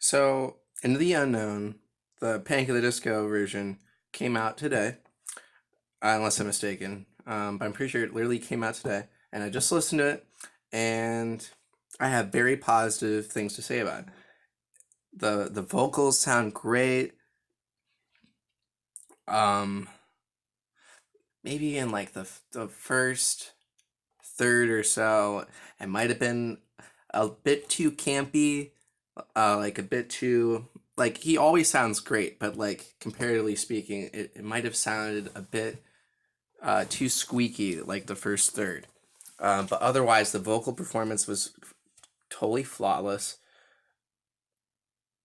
So, Into the Unknown, the Panic at the Disco version, came out today, unless I'm mistaken. But I'm pretty sure it literally came out today, and I just listened to it, and I have very positive things to say about it. The vocals sound great. Um, Maybe in like the first third or so, it might have been a bit too campy, like a bit too like he always sounds great, but like comparatively speaking, it might have sounded a bit too squeaky like the first third. But otherwise, the vocal performance was totally flawless.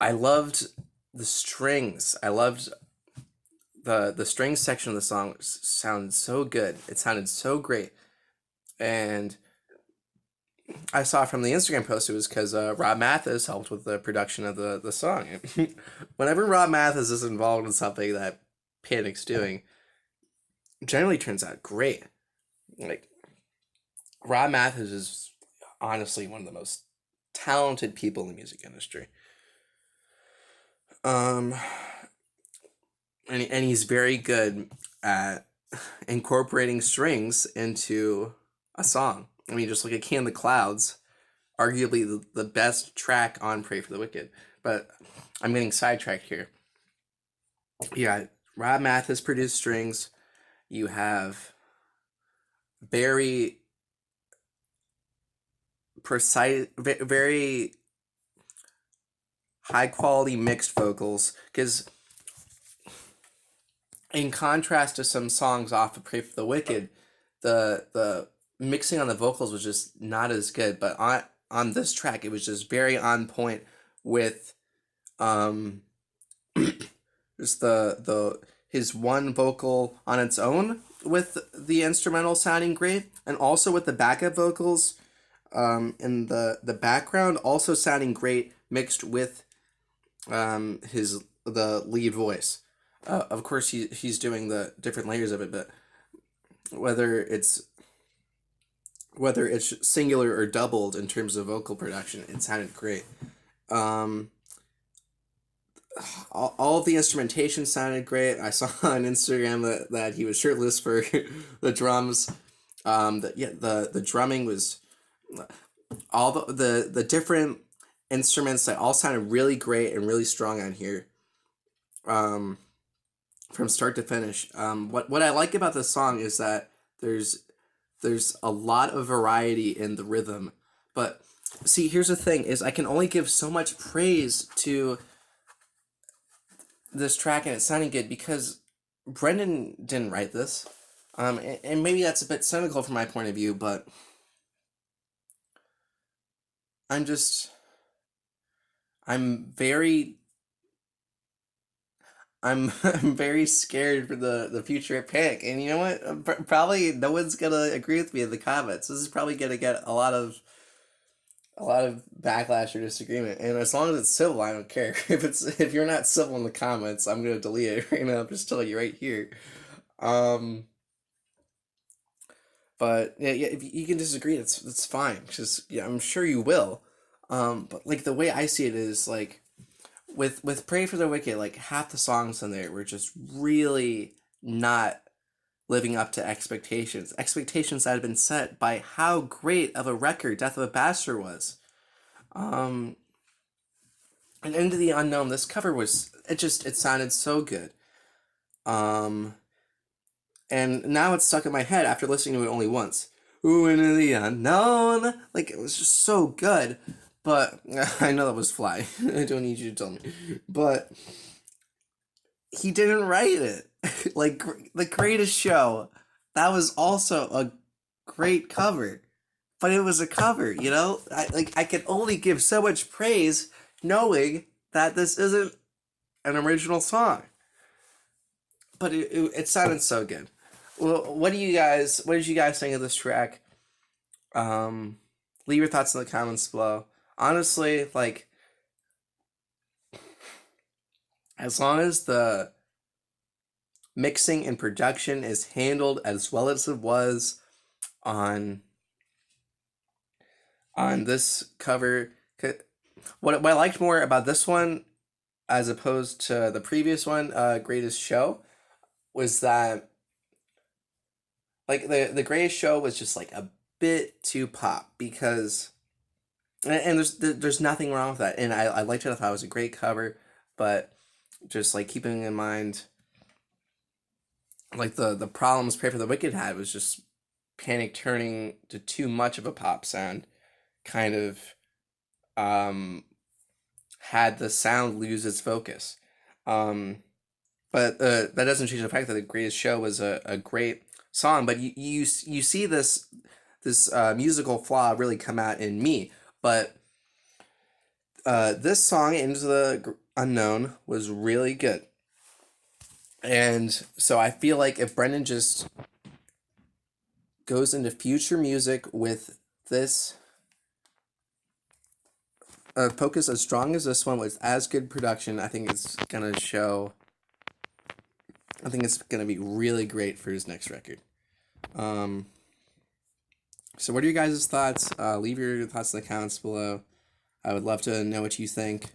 I loved the strings. I loved the strings section of the song. Sounded so good. It sounded so great, and I saw from the Instagram post it was because Rob Mathis helped with the production of the song. Whenever Rob Mathis is involved in something that Panic's doing, it generally turns out great. Like Rob Mathis is honestly one of the most talented people in the music industry. Um, and he's very good at incorporating strings into a song. I mean, just look at Can the Clouds, arguably the best track on Pray for the Wicked. But I'm getting sidetracked here. Yeah, Rob Mathis produced strings. You have very precise, very high quality mixed vocals. Because in contrast to some songs off of Pray for the Wicked, the mixing on the vocals was just not as good. But on this track, it was just very on point with um just the his one vocal on its own with the instrumental sounding great, and also with the backup vocals in the background also sounding great mixed with his the lead voice. Of course, he's doing the different layers of it, but whether it's whether it's singular or doubled in terms of vocal production, it sounded great. Um, all of the instrumentation sounded great. I saw on Instagram that he was shirtless for the drums. The drumming was all the different instruments that all sounded really great and really strong on here. Um, from start to finish. What I like about this song is that there's there's a lot of variety in the rhythm, but see, here's the thing: is I can only give so much praise to this track and it's sounding good because Brendan didn't write this. And maybe that's a bit cynical from my point of view, but I'm just I'm very I'm very scared for the future at Panic, and you know what? Probably no one's gonna agree with me in the comments. This is probably gonna get a lot of backlash or disagreement, and as long as it's civil, I don't care. If you're not civil in the comments, I'm gonna delete it right now. I'm just telling you right here. Um, but yeah, if you can disagree, that's fine. Because yeah, I'm sure you will. But like the way I see it is like with Pray for the Wicked, like half the songs on there were just really not living up to expectations. Expectations that had been set by how great of a record Death of a Bastard was. Um, and Into the Unknown, this cover was it sounded so good. Um, and now it's stuck in my head after listening to it only once. Ooh, Into the Unknown, like it was just so good. But I know that was Fly. I don't need you to tell me. But he didn't write it. Like the Greatest Show, that was also a great cover, but it was a cover. I can only give so much praise knowing that this isn't an original song. But it sounded so good. Well, what did you guys think of this track? Um, Leave your thoughts in the comments below. Honestly, like as long as the mixing and production is handled as well as it was on this cover, what I liked more about this one as opposed to the previous one, Greatest Show, was that like the Greatest Show was just like a bit too pop because and there's nothing wrong with that, and I liked it. I thought it was a great cover, but just like keeping in mind like the problems Pray for the Wicked had was just Panic turning to too much of a pop sound, kind of um had the sound lose its focus. Um, but that doesn't change the fact that the Greatest Show was a great song. But you see this musical flaw really come out in me. But this song, Into the Unknown, was really good. And so I feel like if Brendan just goes into future music with this focus as strong as this one with as good production, I think it's gonna show. I think it's gonna be really great for his next record. Um, so what are your guys' thoughts? Leave your thoughts in the comments below. I would love to know what you think.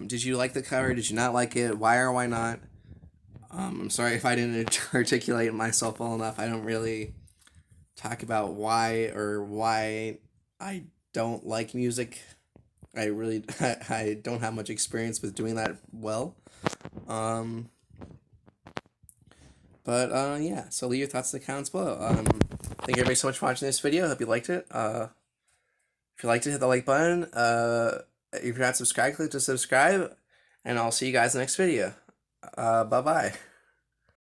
Did you like the cover? Did you not like it? Why or why not? I'm sorry if I didn't articulate myself well enough. I don't really talk about why I don't like music. I really I don't have much experience with doing that well. Um, but yeah, so leave your thoughts in the comments below. Thank you everybody so much for watching this video. I hope you liked it. If you liked it, hit the like button. If you're not subscribed, click to subscribe, and I'll see you guys in the next video. Bye bye.